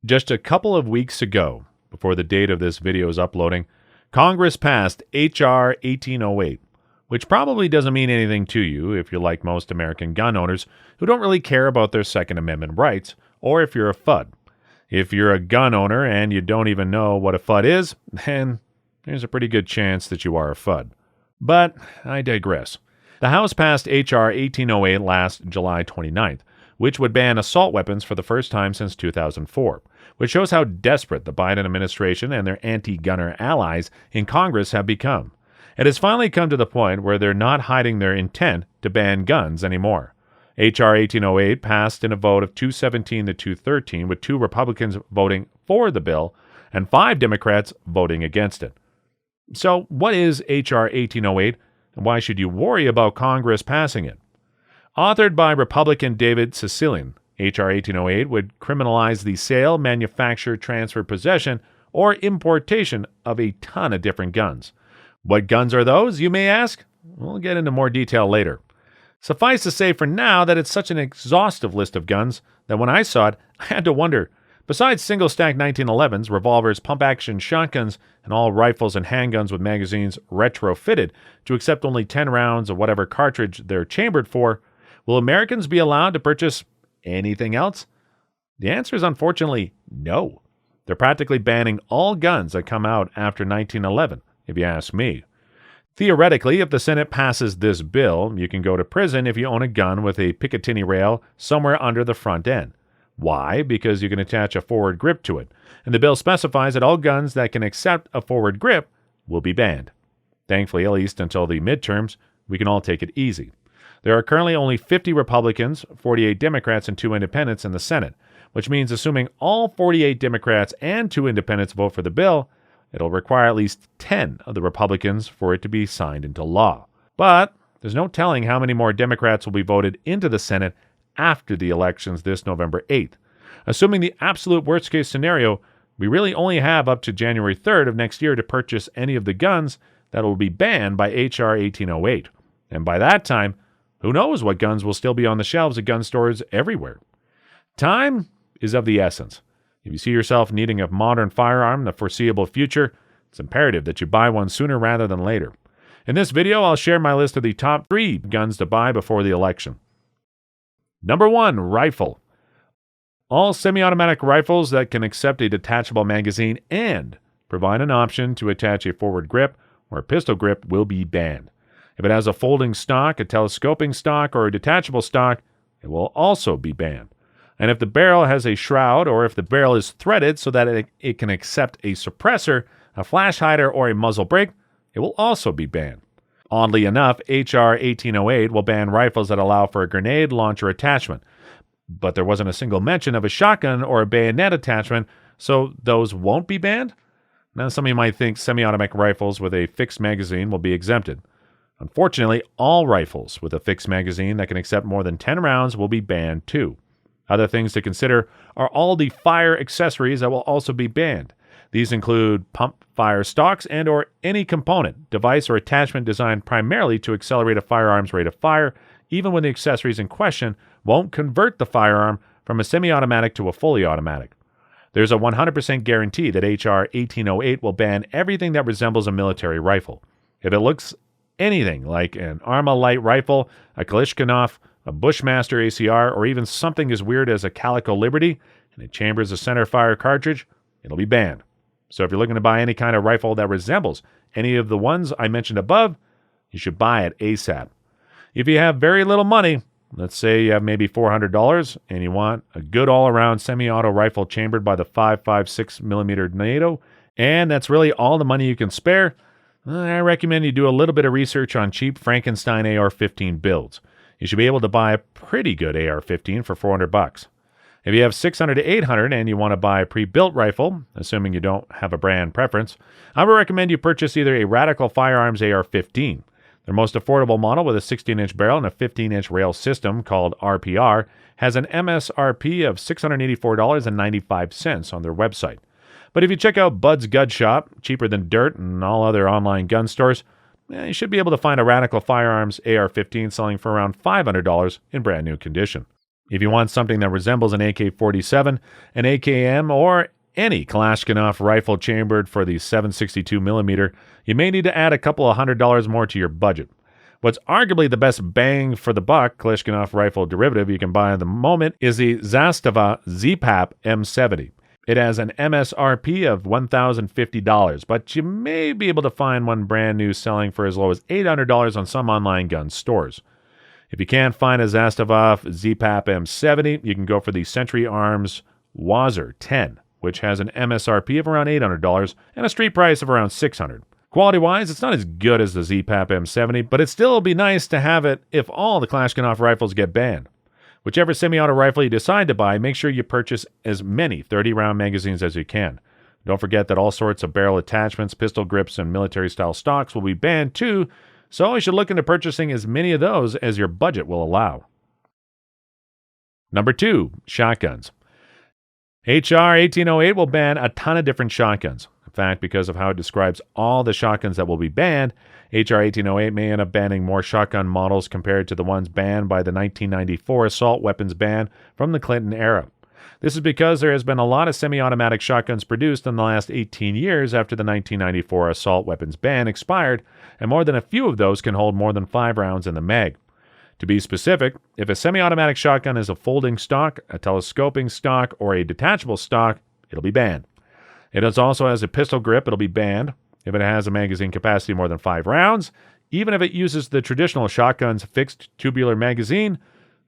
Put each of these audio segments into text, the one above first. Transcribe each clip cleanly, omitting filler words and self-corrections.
Just a couple of weeks ago, before the date of this video is uploading, Congress passed H.R. 1808, which probably doesn't mean anything to you if you're like most American gun owners who don't really care about their Second Amendment rights, or if you're a FUD. If you're a gun owner and you don't even know what a FUD is, then there's a pretty good chance that you are a FUD. But I digress. The House passed H.R. 1808 last July 29th, which would ban assault weapons for the first time since 2004, which shows how desperate the Biden administration and their anti-gunner allies in Congress have become. It has finally come to the point where they're not hiding their intent to ban guns anymore. H.R. 1808 passed in a vote of 217 to 213, with 2 Republicans voting for the bill and 5 Democrats voting against it. So what is H.R. 1808, and why should you worry about Congress passing it? Authored by Republican David Cicilline, H.R. 1808 would criminalize the sale, manufacture, transfer, possession, or importation of a ton of different guns. What guns are those, you may ask? We'll get into more detail later. Suffice to say for now that it's such an exhaustive list of guns that when I saw it, I had to wonder, besides single-stack 1911s, revolvers, pump-action shotguns, and all rifles and handguns with magazines retrofitted to accept only 10 rounds of whatever cartridge they're chambered for, will Americans be allowed to purchase anything else? The answer is unfortunately no. They're practically banning all guns that come out after 1911, if you ask me. Theoretically, if the Senate passes this bill, you can go to prison if you own a gun with a Picatinny rail somewhere under the front end. Why? Because you can attach a forward grip to it, and the bill specifies that all guns that can accept a forward grip will be banned. Thankfully, at least until the midterms, we can all take it easy. There are currently only 50 Republicans, 48 Democrats, and 2 independents in the Senate, which means assuming all 48 Democrats and 2 independents vote for the bill, it'll require at least 10 of the Republicans for it to be signed into law. But there's no telling how many more Democrats will be voted into the Senate after the elections this November 8th. Assuming the absolute worst-case scenario, we really only have up to January 3rd of next year to purchase any of the guns that will be banned by H.R. 1808. And by that time, who knows what guns will still be on the shelves at gun stores everywhere. Time is of the essence. If you see yourself needing a modern firearm in the foreseeable future, it's imperative that you buy one sooner rather than later. In this video, I'll share my list of the top 3 guns to buy before the election. Number 1, rifle. All semi-automatic rifles that can accept a detachable magazine and provide an option to attach a forward grip or a pistol grip will be banned. If it has a folding stock, a telescoping stock, or a detachable stock, it will also be banned. And if the barrel has a shroud, or if the barrel is threaded so that it can accept a suppressor, a flash hider, or a muzzle brake, it will also be banned. Oddly enough, H.R. 1808 will ban rifles that allow for a grenade launcher attachment, but there wasn't a single mention of a shotgun or a bayonet attachment, so those won't be banned? Now, some of you might think semi-automatic rifles with a fixed magazine will be exempted. Unfortunately, all rifles with a fixed magazine that can accept more than 10 rounds will be banned too. Other things to consider are all the fire accessories that will also be banned. These include pump fire stocks and or any component, device, or attachment designed primarily to accelerate a firearm's rate of fire, even when the accessories in question won't convert the firearm from a semi-automatic to a fully automatic. There's a 100% guarantee that H.R. 1808 will ban everything that resembles a military rifle. If it looks anything like an Armalite rifle, a Kalashnikov, a Bushmaster ACR, or even something as weird as a Calico Liberty, and it chambers a center fire cartridge, it'll be banned. So if you're looking to buy any kind of rifle that resembles any of the ones I mentioned above, you should buy it ASAP. If you have very little money, let's say you have maybe $400, and you want a good all-around semi-auto rifle chambered by the 5.56mm NATO, and that's really all the money you can spare, I recommend you do a little bit of research on cheap Frankenstein AR-15 builds. You should be able to buy a pretty good AR-15 for $400. If you have $600 to $800 and you want to buy a pre-built rifle, assuming you don't have a brand preference, I would recommend you purchase either a Radical Firearms AR-15. Their most affordable model with a 16-inch barrel and a 15-inch rail system called RPR has an MSRP of $684.95 on their website. But if you check out Bud's Gun Shop, cheaper than dirt and all other online gun stores, you should be able to find a Radical Firearms AR-15 selling for around $500 in brand new condition. If you want something that resembles an AK-47, an AKM, or any Kalashnikov rifle chambered for the 7.62mm, you may need to add a couple of $100 more to your budget. What's arguably the best bang for the buck Kalashnikov rifle derivative you can buy at the moment is the Zastava ZPAP M70. It has an MSRP of $1,050, but you may be able to find one brand new selling for as low as $800 on some online gun stores. If you can't find a Zastava ZPAP M70, you can go for the Century Arms Wazzer 10, which has an MSRP of around $800 and a street price of around $600. Quality-wise, it's not as good as the ZPAP M70, but it still will be nice to have it if all the Kalashnikov rifles get banned. Whichever semi-auto rifle you decide to buy, make sure you purchase as many 30-round magazines as you can. Don't forget that all sorts of barrel attachments, pistol grips, and military-style stocks will be banned too, so you should look into purchasing as many of those as your budget will allow. Number 2, shotguns. HR 1808 will ban a ton of different shotguns. In fact, because of how it describes all the shotguns that will be banned, HR 1808 may end up banning more shotgun models compared to the ones banned by the 1994 assault weapons ban from the Clinton era. This is because there has been a lot of semi-automatic shotguns produced in the last 18 years after the 1994 assault weapons ban expired, and more than a few of those can hold more than 5 rounds in the mag. To be specific, if a semi-automatic shotgun is a folding stock, a telescoping stock, or a detachable stock, it'll be banned. It also has a pistol grip, it'll be banned. If it has a magazine capacity more than 5 rounds, even if it uses the traditional shotgun's fixed tubular magazine,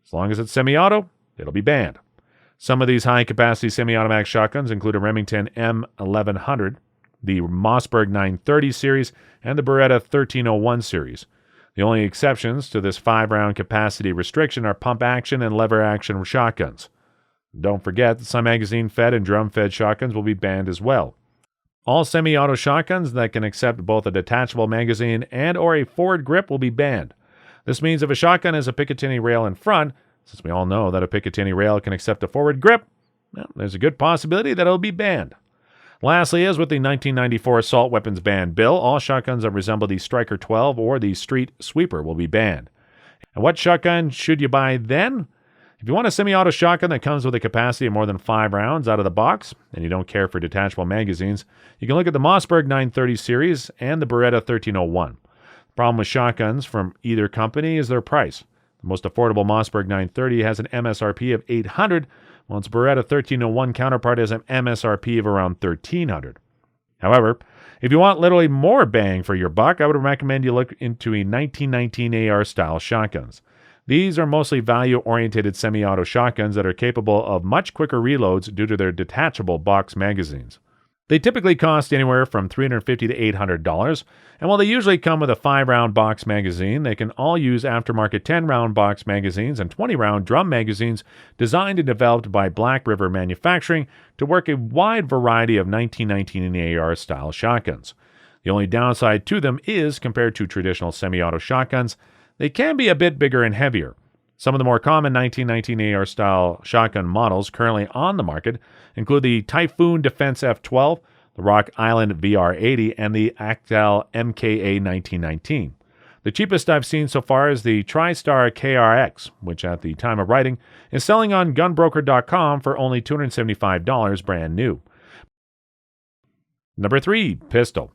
as long as it's semi-auto, it'll be banned. Some of these high-capacity semi-automatic shotguns include a Remington M1100, the Mossberg 930 series, and the Beretta 1301 series. The only exceptions to this 5-round capacity restriction are pump-action and lever-action shotguns. Don't forget that some magazine-fed and drum-fed shotguns will be banned as well. All semi-auto shotguns that can accept both a detachable magazine and or a forward grip will be banned. This means if a shotgun has a Picatinny rail in front, since we all know that a Picatinny rail can accept a forward grip, well, there's a good possibility that it'll be banned. Lastly, as with the 1994 assault weapons ban bill, all shotguns that resemble the Striker 12 or the Street Sweeper will be banned. And what shotgun should you buy then? If you want a semi-auto shotgun that comes with a capacity of more than 5 rounds out of the box, and you don't care for detachable magazines, you can look at the Mossberg 930 series and the Beretta 1301. The problem with shotguns from either company is their price. The most affordable Mossberg 930 has an MSRP of $800, while its Beretta 1301 counterpart has an MSRP of around $1,300. However, if you want literally more bang for your buck, I would recommend you look into a 1919 AR-style shotguns. These are mostly value-oriented semi-auto shotguns that are capable of much quicker reloads due to their detachable box magazines. They typically cost anywhere from $350 to $800, and while they usually come with a 5-round box magazine, they can all use aftermarket 10-round box magazines and 20-round drum magazines designed and developed by Black River Manufacturing to work a wide variety of 1919 AR-style shotguns. The only downside to them is, compared to traditional semi-auto shotguns, they can be a bit bigger and heavier. Some of the more common 1919 AR-style shotgun models currently on the market include the Typhoon Defense F12, the Rock Island VR80, and the Actal MKA 1919. The cheapest I've seen so far is the TriStar KRX, which at the time of writing is selling on gunbroker.com for only $275 brand new. Number 3, pistol.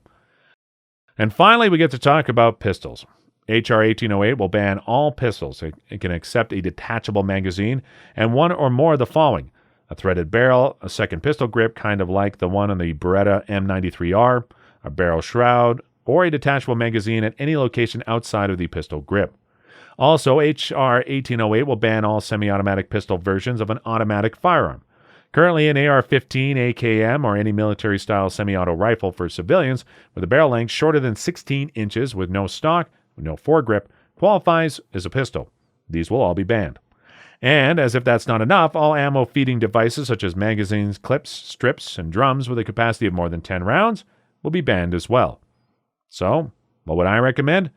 And finally, we get to talk about pistols. HR 1808 will ban all pistols. It can accept a detachable magazine and one or more of the following: a threaded barrel, a second pistol grip, kind of like the one on the Beretta M93R, a barrel shroud, or a detachable magazine at any location outside of the pistol grip. Also, HR 1808 will ban all semi-automatic pistol versions of an automatic firearm. Currently, an AR-15, AKM, or any military-style semi-auto rifle for civilians with a barrel length shorter than 16 inches with no stock, no foregrip, qualifies as a pistol. These will all be banned. And, as if that's not enough, all ammo-feeding devices such as magazines, clips, strips, and drums with a capacity of more than 10 rounds will be banned as well. So, what would I recommend?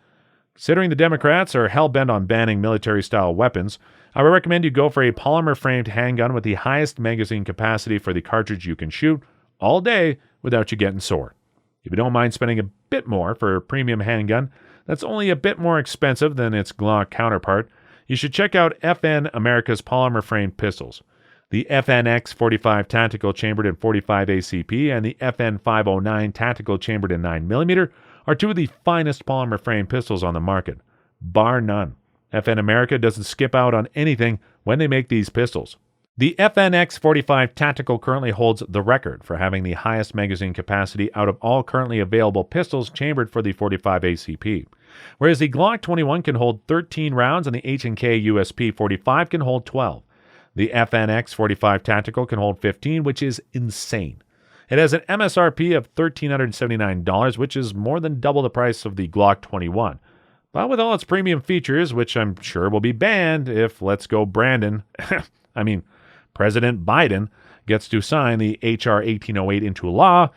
Considering the Democrats are hell-bent on banning military-style weapons, I would recommend you go for a polymer-framed handgun with the highest magazine capacity for the cartridge you can shoot all day without you getting sore. If you don't mind spending a bit more for a premium handgun that's only a bit more expensive than its Glock counterpart, you should check out FN America's polymer framed pistols. The FNX 45 Tactical Chambered in 45 ACP and the FN 509 Tactical Chambered in 9mm are two of the finest polymer frame pistols on the market, bar none. FN America doesn't skip out on anything when they make these pistols. The FNX 45 Tactical currently holds the record for having the highest magazine capacity out of all currently available pistols chambered for the 45 ACP, whereas the Glock 21 can hold 13 rounds and the H&K USP 45 can hold 12. The FNX 45 Tactical can hold 15, which is insane. It has an MSRP of $1,379, which is more than double the price of the Glock 21. But with all its premium features, which I'm sure will be banned if Let's Go Brandon, President Biden gets to sign the H.R. 1808 into law,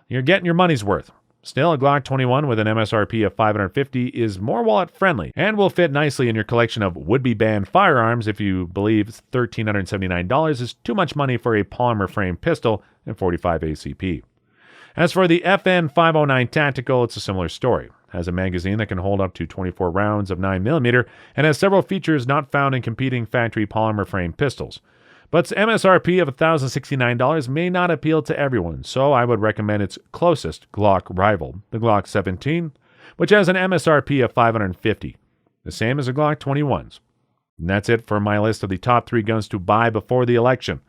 you're getting your money's worth. Still, a Glock 21 with an MSRP of $550 is more wallet-friendly and will fit nicely in your collection of would-be banned firearms if you believe $1,379 is too much money for a polymer-frame pistol in 45 ACP. As for the FN 509 Tactical, it's a similar story. It has a magazine that can hold up to 24 rounds of 9mm and has several features not found in competing factory polymer-frame pistols. But its MSRP of $1,069 may not appeal to everyone, so I would recommend its closest Glock rival, the Glock 17, which has an MSRP of $550, the same as the Glock 21s. And that's it for my list of the top 3 guns to buy before the election.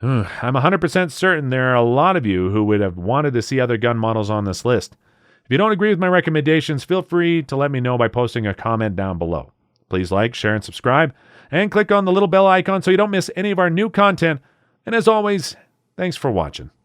I'm 100% certain there are a lot of you who would have wanted to see other gun models on this list. If you don't agree with my recommendations, feel free to let me know by posting a comment down below. Please like, share, and subscribe, and click on the little bell icon so you don't miss any of our new content. And as always, thanks for watching.